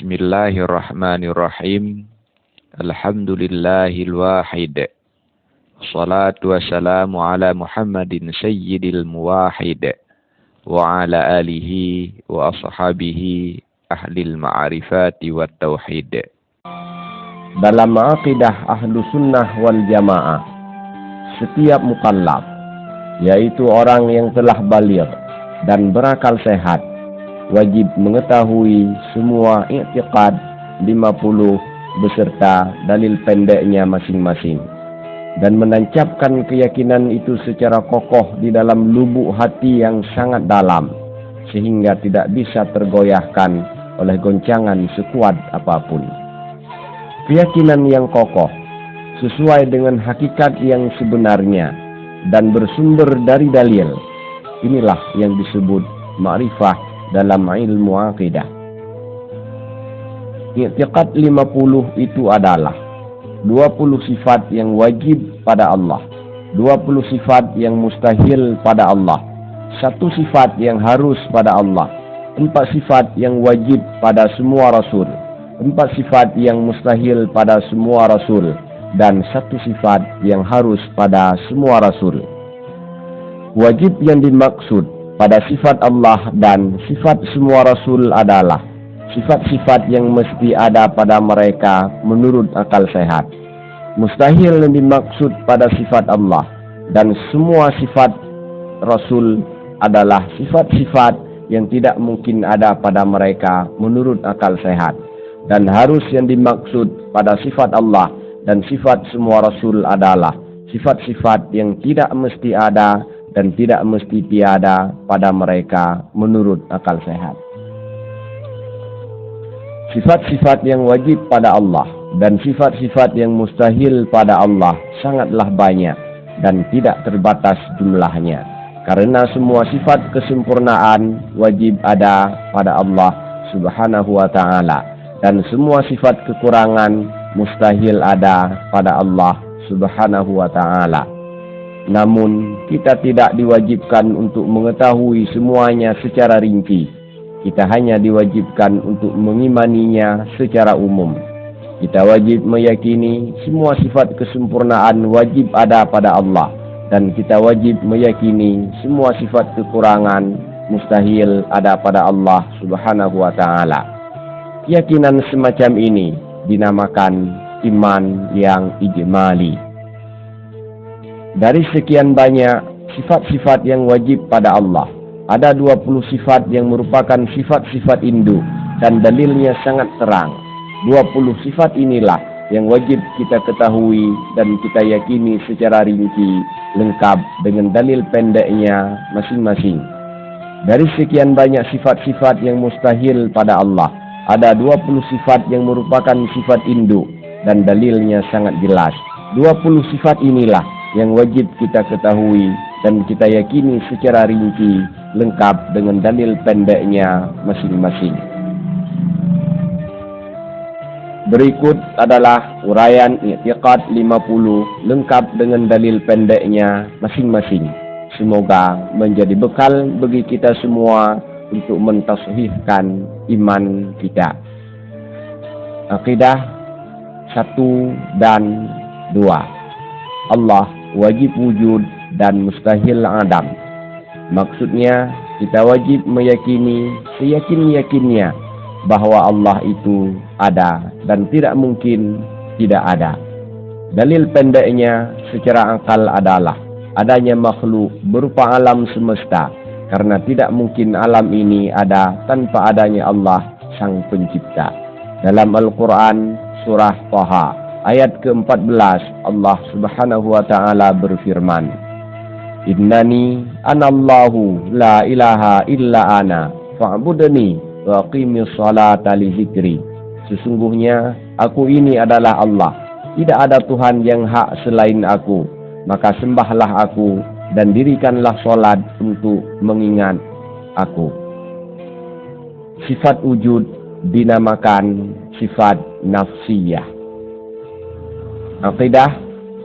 Bismillahirrahmanirrahim. Alhamdulillahil wahid. Salatu wassalamu ala Muhammadin sayyidil muwahid. Wa ala alihi wa ashabihi ahlil ma'rifati wat tauhid. Dalam akidah ahlu sunnah wal jamaah, setiap mukallaf, yaitu orang yang telah baligh dan berakal sehat, wajib mengetahui semua i'tiqad 50 beserta dalil pendeknya masing-masing, dan menancapkan keyakinan itu secara kokoh di dalam lubuk hati yang sangat dalam, sehingga tidak bisa tergoyahkan oleh goncangan sekuat apapun. Keyakinan yang kokoh sesuai dengan hakikat yang sebenarnya dan bersumber dari dalil, inilah yang disebut ma'rifah dalam ilmu akidah. I'tiqad 50 itu adalah 20 sifat yang wajib pada Allah, 20 sifat yang mustahil pada Allah, 1 sifat yang harus pada Allah, 4 sifat yang wajib pada semua Rasul, 4 sifat yang mustahil pada semua Rasul, dan 1 sifat yang harus pada semua Rasul. Wajib yang dimaksud pada sifat Allah dan sifat semua Rasul adalah sifat-sifat yang mesti ada pada mereka menurut akal sehat. Mustahil yang dimaksud pada sifat Allah dan semua sifat Rasul adalah sifat-sifat yang tidak mungkin ada pada mereka menurut akal sehat. Dan harus yang dimaksud pada sifat Allah dan sifat semua Rasul adalah sifat-sifat yang tidak mesti ada dan tidak mesti tiada pada mereka menurut akal sehat. Sifat-sifat yang wajib pada Allah dan sifat-sifat yang mustahil pada Allah sangatlah banyak dan tidak terbatas jumlahnya. Karena semua sifat kesempurnaan wajib ada pada Allah Subhanahu wa ta'ala, dan semua sifat kekurangan mustahil ada pada Allah Subhanahu wa ta'ala. Namun, kita tidak diwajibkan untuk mengetahui semuanya secara rinci. Kita hanya diwajibkan untuk mengimaninya secara umum. Kita wajib meyakini semua sifat kesempurnaan wajib ada pada Allah, dan kita wajib meyakini semua sifat kekurangan mustahil ada pada Allah Subhanahu wa ta'ala. Keyakinan semacam ini dinamakan iman yang ijmali. Dari sekian banyak sifat-sifat yang wajib pada Allah, ada 20 sifat yang merupakan sifat-sifat induk dan dalilnya sangat terang. 20 sifat inilah yang wajib kita ketahui dan kita yakini secara rinci, lengkap dengan dalil pendeknya masing-masing. Dari sekian banyak sifat-sifat yang mustahil pada Allah, ada 20 sifat yang merupakan sifat induk dan dalilnya sangat jelas. 20 sifat inilah yang wajib kita ketahui dan kita yakini secara rinci, lengkap dengan dalil pendeknya masing-masing. Berikut adalah uraian i'tiqad 50 lengkap dengan dalil pendeknya masing-masing. Semoga menjadi bekal bagi kita semua untuk mentashihkan iman kita. Akidah 1 dan 2. Allah wajib wujud dan mustahil adam. Maksudnya, kita wajib meyakini seyakin-yakinnya bahwa Allah itu ada dan tidak mungkin tidak ada. Dalil pendeknya secara akal adalah adanya makhluk berupa alam semesta, karena tidak mungkin alam ini ada tanpa adanya Allah Sang Pencipta. Dalam Al-Quran surah Thaha ayat ke-14, Allah Subhanahu wa ta'ala berfirman, Innani anallahu la ilaha illa ana fa'budni wa qimis salata li zikri. Sesungguhnya aku ini adalah Allah, tidak ada Tuhan yang hak selain aku, maka sembahlah aku dan dirikanlah salat untuk mengingat aku. Sifat wujud dinamakan sifat nafsiyah. Aqidah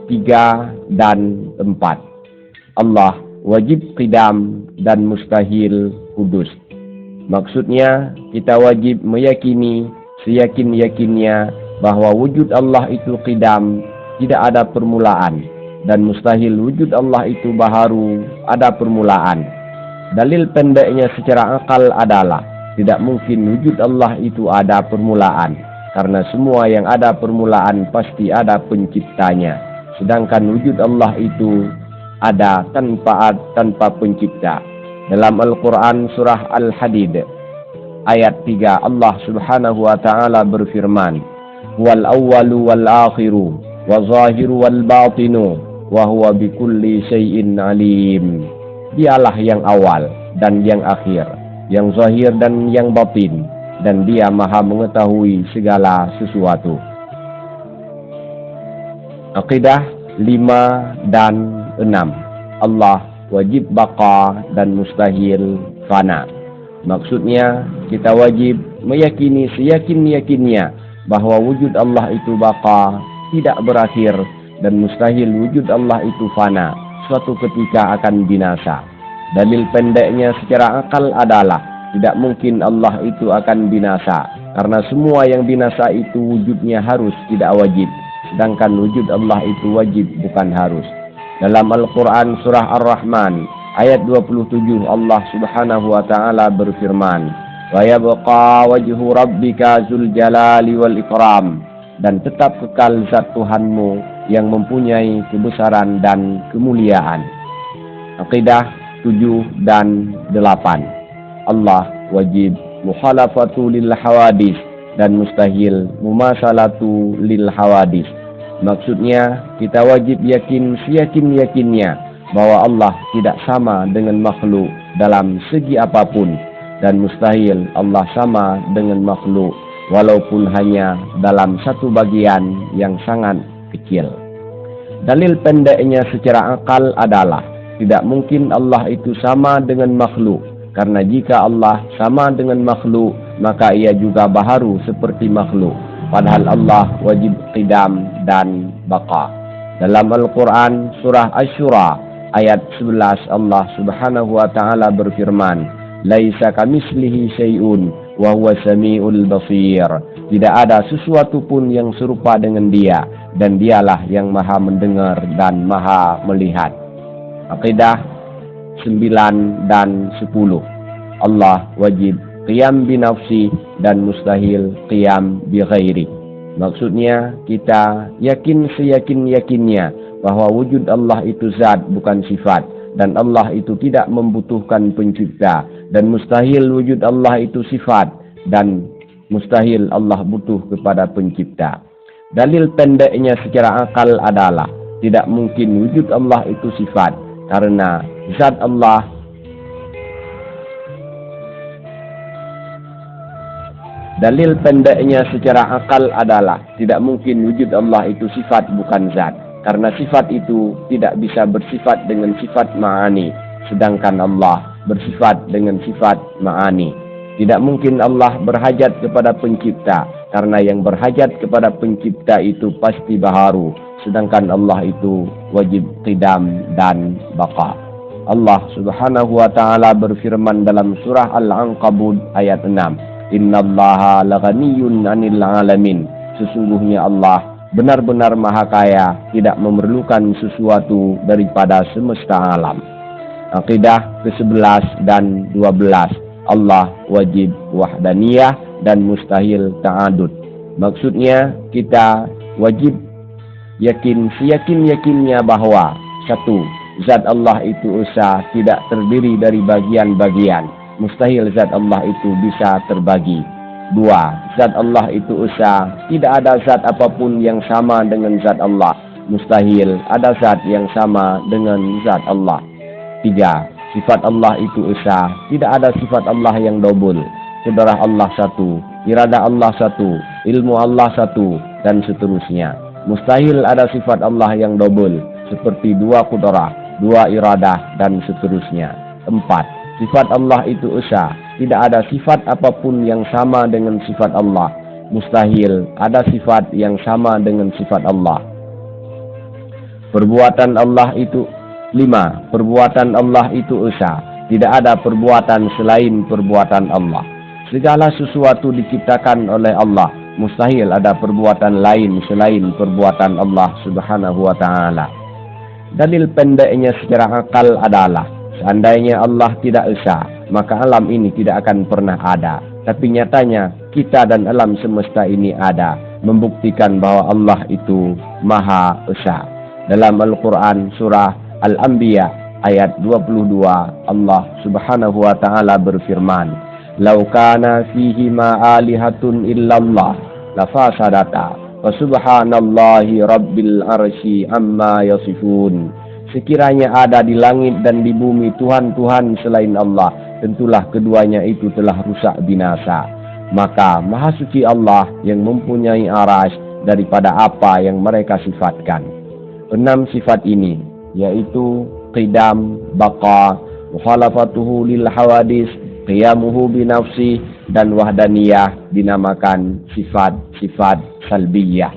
3 dan 4. Allah wajib qidam dan mustahil hudus. Maksudnya, kita wajib meyakini seyakin-yakinnya bahwa wujud Allah itu qidam, tidak ada permulaan, dan mustahil wujud Allah itu baharu, ada permulaan. Dalil pendeknya secara akal adalah tidak mungkin wujud Allah itu ada permulaan, karena semua yang ada permulaan pasti ada penciptanya. Sedangkan wujud Allah itu ada tanpa pencipta. Dalam Al-Quran surah Al-Hadid ayat 3, Allah subhanahu wa ta'ala berfirman, Wal awwalu wal akhiru, wa zahiru wal batinu, wa huwa bikulli syai'in alim. Dialah yang awal dan yang akhir, yang zahir dan yang batin, dan dia maha mengetahui segala sesuatu. Aqidah 5 dan 6. Allah wajib baqa dan mustahil fana. Maksudnya kita wajib meyakini seyakin-yakinnya bahwa wujud Allah itu baqa, tidak berakhir, dan mustahil wujud Allah itu fana, suatu ketika akan binasa. Dalil pendeknya secara akal adalah tidak mungkin Allah itu akan binasa, karena semua yang binasa itu wujudnya harus, tidak wajib. Sedangkan wujud Allah itu wajib, bukan harus. Dalam Al-Quran surah Ar-Rahman ayat 27, Allah subhanahu wa ta'ala berfirman, Wa yabqa wajhu rabbika zul jalali wal ikram. Dan tetap kekal zat Tuhanmu yang mempunyai kebesaran dan kemuliaan. Aqidah 7 dan 8. Allah wajib mukhalafatu lil hawadis dan mustahil mumasalatu lil hawadis. Maksudnya kita wajib yakin seyakin-yakinnya bahwa Allah tidak sama dengan makhluk dalam segi apapun, dan mustahil Allah sama dengan makhluk walaupun hanya dalam satu bagian yang sangat kecil. Dalil pendeknya secara akal adalah tidak mungkin Allah itu sama dengan makhluk, karena jika Allah sama dengan makhluk maka ia juga baharu seperti makhluk, padahal Allah wajib qidam dan baqa. Dalam Al-Quran surah Asy-Syura ayat 11, Allah subhanahu wa ta'ala berfirman, Laisa kamislihi syai'un wa huwa sami'ul basir. Tidak ada sesuatu pun yang serupa dengan dia, dan dialah yang maha mendengar dan maha melihat. Aqidah 9 dan 10. Allah wajib qiyam binafsi dan mustahil qiyam bi ghairi. Maksudnya kita yakin seyakin-yakinnya bahwa wujud Allah itu zat, bukan sifat, dan Allah itu tidak membutuhkan pencipta, dan mustahil wujud Allah itu sifat, dan mustahil Allah butuh kepada pencipta. Dalil pendeknya secara akal adalah tidak mungkin wujud Allah itu sifat, karena zat Allah Dalil pendeknya secara akal adalah tidak mungkin wujud Allah itu sifat, bukan zat, karena sifat itu tidak bisa bersifat dengan sifat ma'ani, sedangkan Allah bersifat dengan sifat ma'ani. Tidak mungkin Allah berhajat kepada pencipta, karena yang berhajat kepada pencipta itu pasti baharu, sedangkan Allah itu wajib qidam dan baqa. Allah subhanahu wa ta'ala berfirman dalam surah Al-Ankabut ayat 6, Innallaha laghaniyun 'anil 'alamin. Sesungguhnya Allah benar-benar maha kaya, tidak memerlukan sesuatu daripada semesta alam. Aqidah ke-11 dan 12. Allah wajib wahdaniyah dan mustahil ta'adud. Maksudnya kita wajib yakin seyakin-yakinnya bahwa 1. Zat Allah itu esa, tidak terdiri dari bagian-bagian. Mustahil zat Allah itu bisa terbagi. 2. Zat Allah itu esa, tidak ada zat apapun yang sama dengan zat Allah. Mustahil ada zat yang sama dengan zat Allah. 3. Sifat Allah itu esa, tidak ada sifat Allah yang double. Qudrah Allah satu, iradah Allah satu, ilmu Allah satu, dan seterusnya. Mustahil ada sifat Allah yang double, seperti 2 qudrah, 2 iradah, dan seterusnya. 4. Sifat Allah itu esa, tidak ada sifat apapun yang sama dengan sifat Allah. Mustahil ada sifat yang sama dengan sifat Allah. Perbuatan Allah itu 5. Perbuatan Allah itu esa, tidak ada perbuatan selain perbuatan Allah. Segala sesuatu diciptakan oleh Allah. Mustahil ada perbuatan lain selain perbuatan Allah Subhanahu wa ta'ala. Dalil pendeknya secara akal adalah, seandainya Allah tidak esa, maka alam ini tidak akan pernah ada. Tapi nyatanya kita dan alam semesta ini ada, membuktikan bahwa Allah itu Maha Esa. Dalam Al-Quran surah Al-Anbiya ayat 22, Allah Subhanahu wa ta'ala berfirman, "Lau kana fihi ma alihatun illallah la fasadata wa subhanallahi rabbil arsy amma yasifun." Sekiranya ada di langit dan di bumi Tuhan-Tuhan selain Allah, tentulah keduanya itu telah rusak binasa. Maka Maha Suci Allah yang mempunyai aras daripada apa yang mereka sifatkan. 6 sifat ini, yaitu qidam, baqa, mukhalafatuhu lil hawadis, qiyamuhu binafsi, dan wahdaniyah, dinamakan sifat-sifat salbiyah.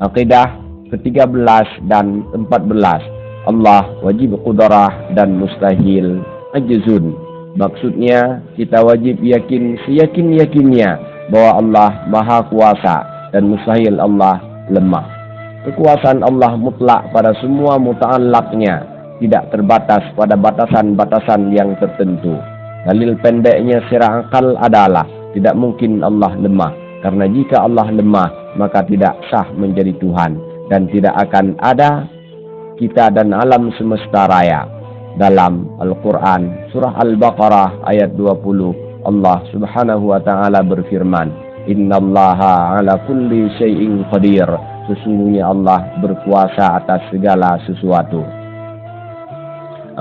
Aqidah ke-13 dan 14, Allah wajib qudrah dan mustahil ajzun. Maksudnya kita wajib yakin seyakin-yakinnya bahwa Allah Maha Kuasa dan mustahil Allah lemah. Kekuasaan Allah mutlak pada semua muta'allaqnya, tidak terbatas pada batasan-batasan yang tertentu. Dalil pendeknya secara akal adalah tidak mungkin Allah lemah, karena jika Allah lemah maka tidak sah menjadi Tuhan dan tidak akan ada kita dan alam semesta raya. Dalam Al-Quran surah Al-Baqarah ayat 20, Allah Subhanahu wa ta'ala berfirman, "Innallaha ala kulli syai'in qadir." Sesungguhnya Allah berkuasa atas segala sesuatu.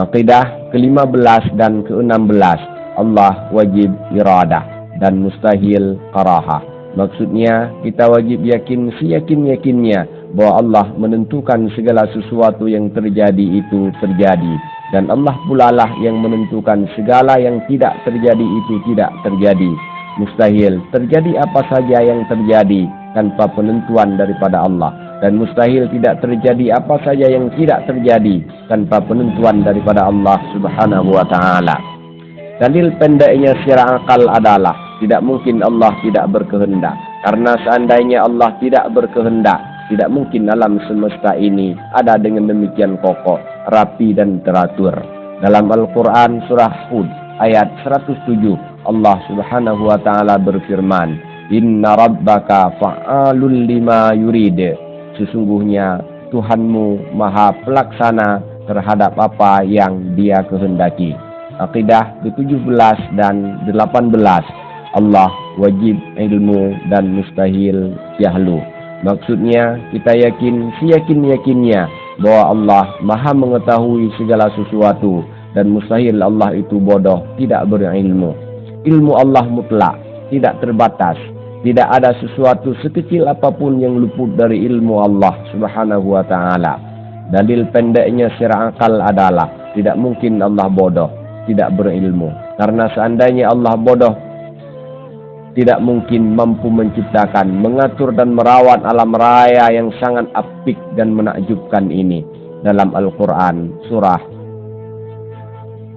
Aqidah ke-15 dan ke-16, Allah wajib iradah dan mustahil karahah. Maksudnya kita wajib yakin seyakin-yakinnya bahwa Allah menentukan segala sesuatu yang terjadi itu terjadi, dan Allah pula lah yang menentukan segala yang tidak terjadi itu tidak terjadi. Mustahil terjadi apa saja yang terjadi tanpa penentuan daripada Allah, dan mustahil tidak terjadi apa saja yang tidak terjadi tanpa penentuan daripada Allah Subhanahu wa ta'ala. Dalil pendeknya secara akal adalah tidak mungkin Allah tidak berkehendak, karena seandainya Allah tidak berkehendak, tidak mungkin alam semesta ini ada dengan demikian kokoh, rapi dan teratur. Dalam Al-Quran surah Hud ayat 107, Allah Subhanahu wa ta'ala berfirman, "Inna rabbaka fa'alul lima yurid." Sesungguhnya Tuhanmu maha pelaksana terhadap apa yang Dia kehendaki. Aqidah ke-17 dan 18, Allah wajib ilmu dan mustahil jahlu. Maksudnya kita yakin seyakin-yakinnya bahwa Allah maha mengetahui segala sesuatu, dan mustahil Allah itu bodoh, tidak berilmu. Ilmu Allah mutlak, tidak terbatas. Tidak ada sesuatu sekecil apapun yang luput dari ilmu Allah Subhanahu wa ta'ala. Dalil pendeknya secara akal adalah tidak mungkin Allah bodoh, tidak berilmu. Karena seandainya Allah bodoh, tidak mungkin mampu menciptakan, mengatur dan merawat alam raya yang sangat apik dan menakjubkan ini. Dalam Al-Quran surah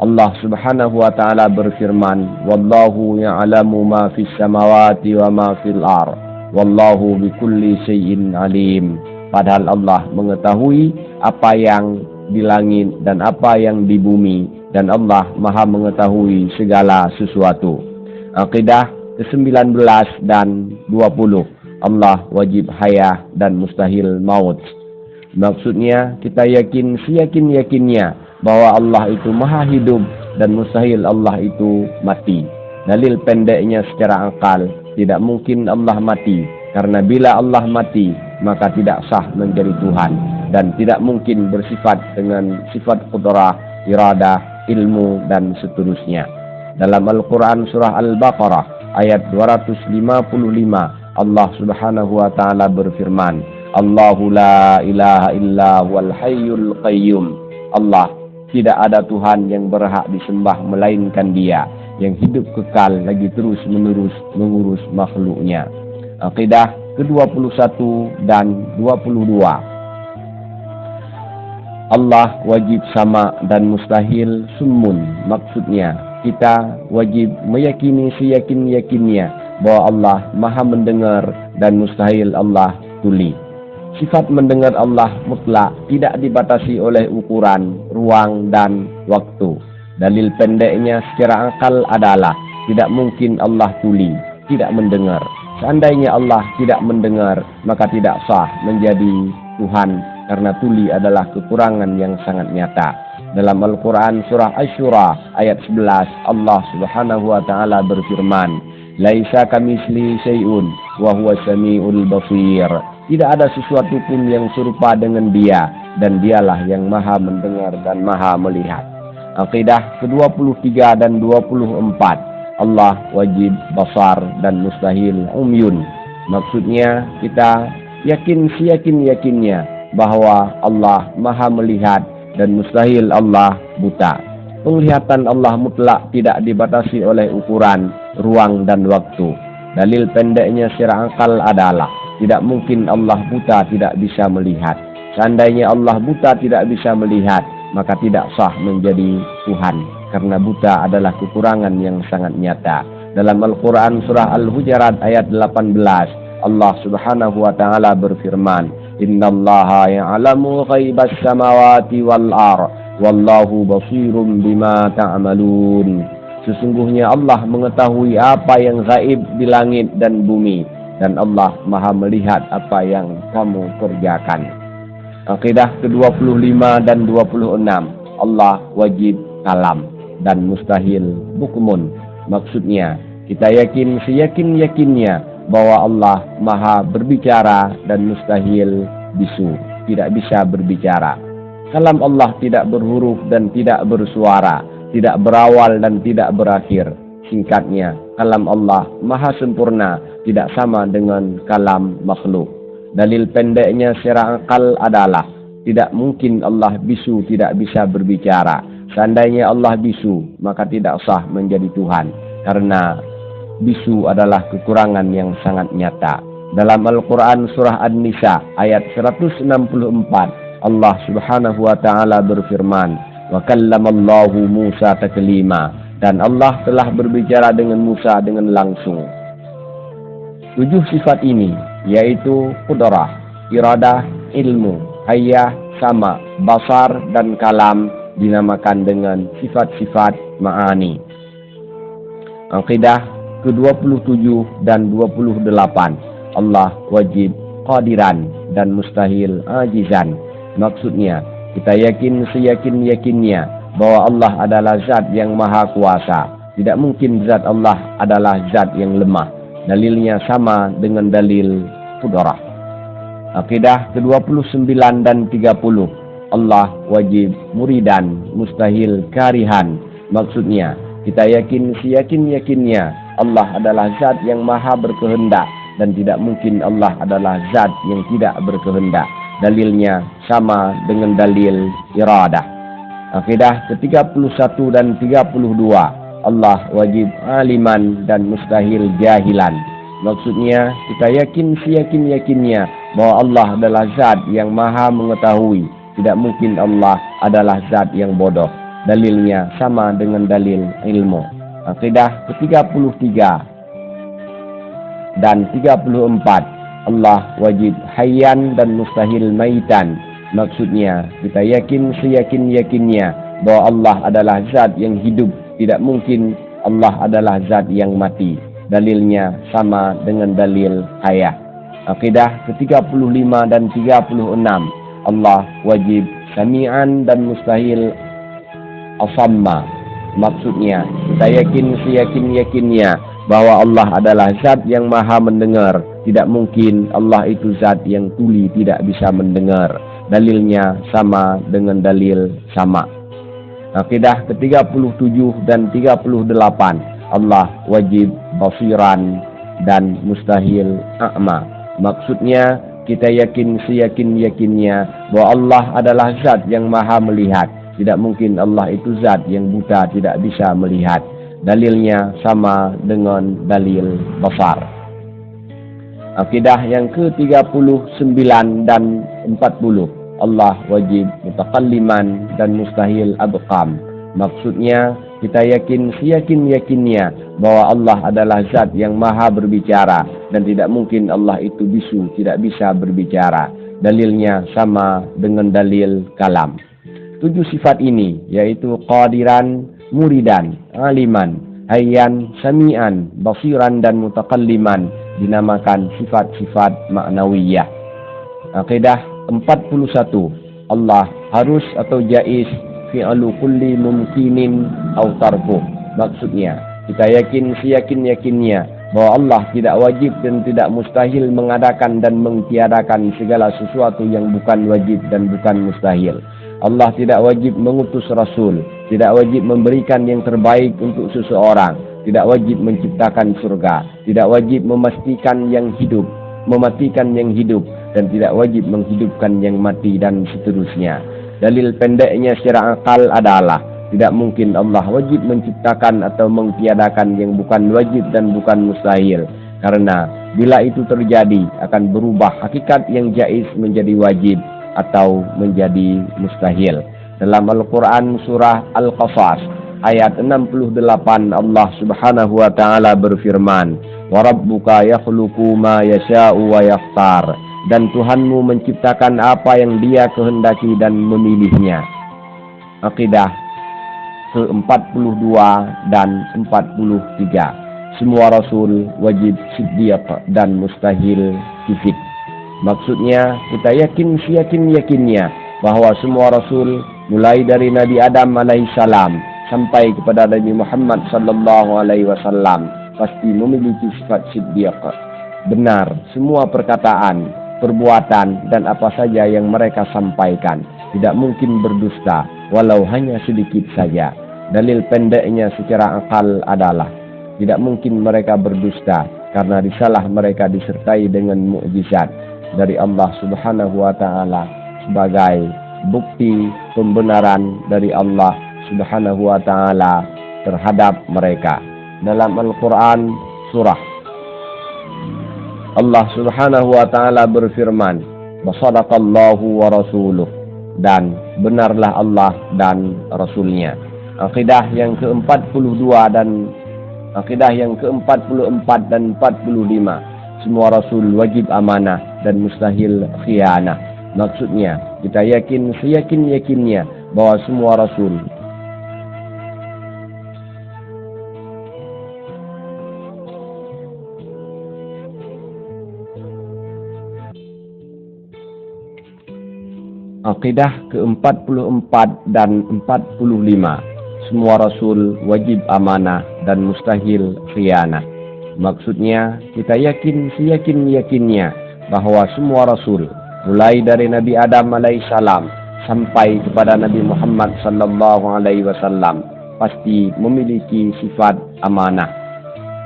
Allah Subhanahu wa ta'ala berfirman, "Wallahu ya'lamu ma fis samawati wa ma fil ard, wallahu bikulli syai'in alim." Padahal Allah mengetahui apa yang di langit dan apa yang di bumi, dan Allah maha mengetahui segala sesuatu. Aqidah ke-19 dan 20, Allah wajib hayah dan mustahil maut. Maksudnya kita yakin seyakin-yakinnya bahwa Allah itu maha hidup dan mustahil Allah itu mati. Dalil pendeknya secara akal, tidak mungkin Allah mati, karena bila Allah mati maka tidak sah menjadi Tuhan, dan tidak mungkin bersifat dengan sifat qudrah, iradah, ilmu, dan seterusnya. Dalam Al-Quran surah Al-Baqarah ayat 255, Allah Subhanahu wa ta'ala berfirman, "Allahu la ilaha illa huwal hayyul qayyum." Allah, tidak ada Tuhan yang berhak disembah melainkan Dia yang hidup kekal lagi terus menerus mengurus makhluknya. Aqidah ke-21 dan 22, Allah wajib sama dan mustahil summun. Maksudnya kita wajib meyakini seyakin-yakinnya bahwa Allah Maha mendengar dan mustahil Allah tuli. Sifat mendengar Allah mutlak, tidak dibatasi oleh ukuran, ruang, dan waktu. Dalil pendeknya secara akal adalah tidak mungkin Allah tuli, tidak mendengar. Seandainya Allah tidak mendengar, maka tidak sah menjadi Tuhan, karena tuli adalah kekurangan yang sangat nyata. Dalam Al-Quran surah Asy-Syura ayat 11, Allah Subhanahu wa Ta'ala berfirman, "Laisa kamitslihi syai'un wa huwas samiul basir." Tidak ada sesuatu pun yang serupa dengan Dia, dan Dialah yang Maha mendengar dan Maha melihat. Aqidah ke-23 dan 24, Allah wajib basar dan mustahil umyun. Maksudnya kita yakin seyakin-yakinnya bahwa Allah Maha melihat dan mustahil Allah buta. Penglihatan Allah mutlak, tidak dibatasi oleh ukuran, ruang, dan waktu. Dalil pendeknya secara akal adalah tidak mungkin Allah buta tidak bisa melihat. Seandainya Allah buta tidak bisa melihat, maka tidak sah menjadi Tuhan, karena buta adalah kekurangan yang sangat nyata. Dalam Al-Quran surah Al-Hujurat ayat 18, Allah Subhanahu wa Ta'ala berfirman, "Innallaha ya'lamu ghaibas samawati wal ardh, wallahu basirum bima ta'malun." Sesungguhnya Allah mengetahui apa yang gaib di langit dan bumi, dan Allah Maha melihat apa yang kamu kerjakan. Aqidah ke-25 dan 26, Allah wajib kalam dan mustahil bukmun. Maksudnya kita yakin seyakin-yakinnya bahwa Allah Maha berbicara dan mustahil bisu, tidak bisa berbicara. Kalam Allah tidak berhuruf dan tidak bersuara, tidak berawal dan tidak berakhir. Singkatnya, kalam Allah Maha sempurna, tidak sama dengan kalam makhluk. Dalil pendeknya secara akal adalah tidak mungkin Allah bisu tidak bisa berbicara. Seandainya Allah bisu, maka tidak sah menjadi Tuhan, karena bisu adalah kekurangan yang sangat nyata. Dalam Al-Quran surah An-Nisa ayat 164, Allah Subhanahu wa Ta'ala berfirman, "Wa kallamallahu Musa taklima." Dan Allah telah berbicara dengan Musa dengan langsung. 7 sifat ini, yaitu qudrah, iradah, ilmu, hayah, sama, basar, dan kalam, dinamakan dengan sifat-sifat ma'ani. Aqidah ke-27 dan 28, Allah wajib qadiran dan mustahil ajizan. Maksudnya, kita yakin seyakin-yakinnya bahwa Allah adalah zat yang maha kuasa. Tidak mungkin zat Allah adalah zat yang lemah. Dalilnya sama dengan dalil qudrah. Aqidah ke-29 dan 30, Allah wajib muridan, mustahil karihan. Maksudnya, kita yakin seyakin-yakinnya Allah adalah zat yang maha berkehendak, dan tidak mungkin Allah adalah zat yang tidak berkehendak. Dalilnya sama dengan dalil iradah. Aqidah ke-31 dan 32, Allah wajib aliman dan mustahil jahilan. Maksudnya, kita yakin seyakin-yakinnya bahwa Allah adalah zat yang maha mengetahui. Tidak mungkin Allah adalah zat yang bodoh. Dalilnya sama dengan dalil ilmu. Aqidah ke-33 dan 34, Allah wajib hayyan dan mustahil maitan. Maksudnya, kita yakin seyakin-yakinnya bahwa Allah adalah zat yang hidup. Tidak mungkin Allah adalah zat yang mati. Dalilnya sama dengan dalil hayah. Aqidah ke-35 dan 36, Allah wajib sami'an dan mustahil asamma. Maksudnya, kita yakin seyakin-yakinnya bahwa Allah adalah zat yang maha mendengar. Tidak mungkin Allah itu zat yang tuli, tidak bisa mendengar. Dalilnya sama dengan dalil sama. Aqidah ke-37 dan 38, Allah wajib basiran dan mustahil a'ma. Maksudnya, kita yakin seyakin-yakinnya bahwa Allah adalah zat yang maha melihat. Tidak mungkin Allah itu zat yang buta, tidak bisa melihat. Dalilnya sama dengan dalil basar. Akidah yang ke-39 dan 40, Allah wajib mutakalliman dan mustahil abqam. Maksudnya, kita yakin seyakin-yakinnya bahwa Allah adalah zat yang maha berbicara dan tidak mungkin Allah itu bisu, tidak bisa berbicara. Dalilnya sama dengan dalil kalam. 7 sifat ini yaitu qadiran, muridan, aliman, hayyan, sami'an, basiran dan mutakalliman dinamakan sifat-sifat maknawiyah. Aqidah 41. Allah harus atau jaiz fi'lu kulli mumkinin atau tarku. Maksudnya, kita yakin seyakin-yakinnya bahwa Allah tidak wajib dan tidak mustahil mengadakan dan mengtiadakan segala sesuatu yang bukan wajib dan bukan mustahil. Allah tidak wajib mengutus Rasul, tidak wajib memberikan yang terbaik untuk seseorang, tidak wajib menciptakan surga, tidak wajib mematikan yang hidup, dan tidak wajib menghidupkan yang mati dan seterusnya. Dalil pendeknya secara akal adalah tidak mungkin Allah wajib menciptakan atau mengtiadakan yang bukan wajib dan bukan mustahil. Karena bila itu terjadi akan berubah hakikat yang jaiz menjadi wajib atau menjadi mustahil. Dalam Al-Quran surah Al-Qasas ayat 68 Allah subhanahu wa ta'ala berfirman, "Wa rabbuka yakhluqu ma yasha'u wa yakhtar." Dan Tuhanmu menciptakan apa yang Dia kehendaki dan memilihnya. Aqidah ke-42 dan 43. Semua Rasul wajib siddiq dan mustahil kifid. Maksudnya, kita yakin seyakin-yakinnya bahwa semua Rasul mulai dari Nabi Adam alaihissalam sampai kepada Nabi Muhammad sallallahu alaihi wasallam pasti memiliki sifat siddiq. Benar semua perkataan, perbuatan dan apa saja yang mereka sampaikan, tidak mungkin berdusta walau hanya sedikit saja. Dalil pendeknya secara akal adalah tidak mungkin mereka berdusta karena risalah mereka disertai dengan mukjizat dari Allah Subhanahu wa taala sebagai bukti pembenaran dari Allah Subhanahu wa taala terhadap mereka. Dalam Al-Qur'an surah Allah Subhanahu wa ta'ala berfirman, "Wasadaqallahu wa rasuluh." Dan benarlah Allah dan Rasulnya. Akidah yang ke-42 dan akidah yang ke-44 dan 45. Semua Rasul wajib amanah dan mustahil khianah. Maksudnya, kita yakin seyakin-yakinnya bahwa semua Rasul Aqidah ke-44 dan 45. Semua Rasul wajib amanah dan mustahil khianah. Maksudnya, kita yakin seyakin-yakinnya bahwa semua Rasul, mulai dari Nabi Adam alaihissalam sampai kepada Nabi Muhammad sallallahu alaihi wasallam, pasti memiliki sifat amanah,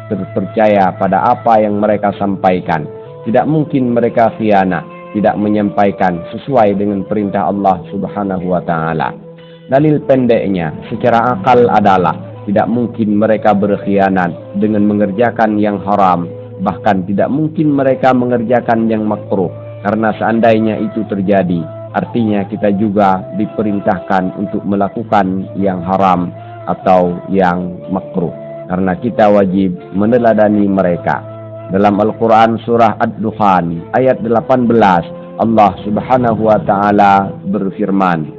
terpercaya pada apa yang mereka sampaikan. Tidak mungkin mereka khianah, tidak menyampaikan sesuai dengan perintah Allah Subhanahu wa ta'ala. Dalil pendeknya secara akal adalah tidak mungkin mereka berkhianat dengan mengerjakan yang haram, bahkan tidak mungkin mereka mengerjakan yang makruh, karena seandainya itu terjadi, artinya kita juga diperintahkan untuk melakukan yang haram atau yang makruh, karena kita wajib meneladani mereka. Dalam Al-Quran surah Ad-Dukhan ayat 18 Allah Subhanahu wa ta'ala berfirman,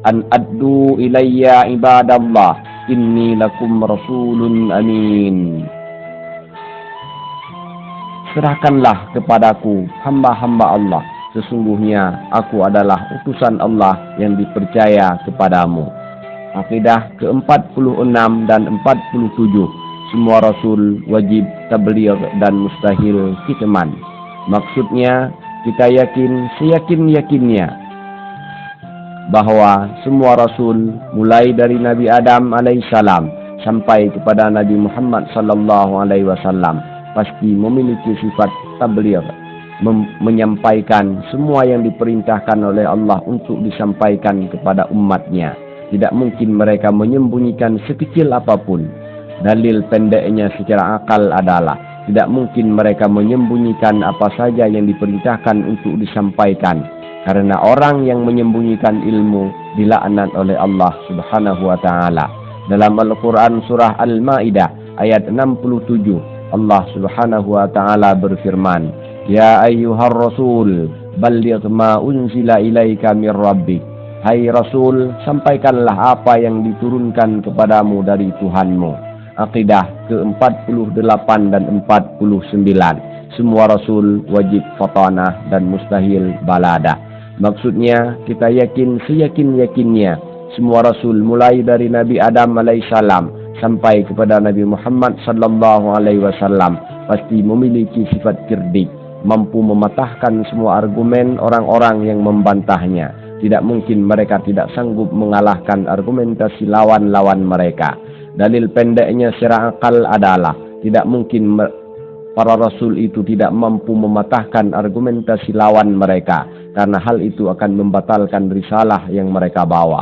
"An addu ilayya ibadallah, inni lakum rasulun amin." Serahkanlah kepadaku hamba-hamba Allah, sesungguhnya aku adalah utusan Allah yang dipercaya kepadamu. Akidah ke-46 dan 47. Semua Rasul wajib tabligh dan mustahil kitman. Maksudnya, kita yakin seyakin-yakinnya bahwa semua Rasul mulai dari Nabi Adam alaihissalam sampai kepada Nabi Muhammad sallallahu alaihi wasallam pasti memiliki sifat tabligh, menyampaikan semua yang diperintahkan oleh Allah untuk disampaikan kepada umatnya. Tidak mungkin mereka menyembunyikan sekecil apapun. Dalil pendeknya secara akal adalah tidak mungkin mereka menyembunyikan apa saja yang diperintahkan untuk disampaikan, karena orang yang menyembunyikan ilmu dilaknat oleh Allah Subhanahu wa ta'ala. Dalam Al-Quran surah Al-Ma'idah ayat 67, Allah Subhanahu wa taala berfirman, "Ya ayyuhar rasul, balligh ma unzila ilaika mir rabbik." Hai Rasul, sampaikanlah apa yang diturunkan kepadamu dari Tuhanmu. Aqidah ke-48 dan 49. Semua Rasul wajib fatanah dan mustahil baladah. Maksudnya, kita yakin seyakin-yakinnya semua Rasul mulai dari Nabi Adam alaihissalam sampai kepada Nabi Muhammad sallallahu alaihi wasallam pasti memiliki sifat cerdik, mampu mematahkan semua argumen orang-orang yang membantahnya. Tidak mungkin mereka tidak sanggup mengalahkan argumentasi lawan-lawan mereka. Dalil pendeknya secara akal adalah tidak mungkin para rasul itu tidak mampu mematahkan argumentasi lawan mereka, karena hal itu akan membatalkan risalah yang mereka bawa.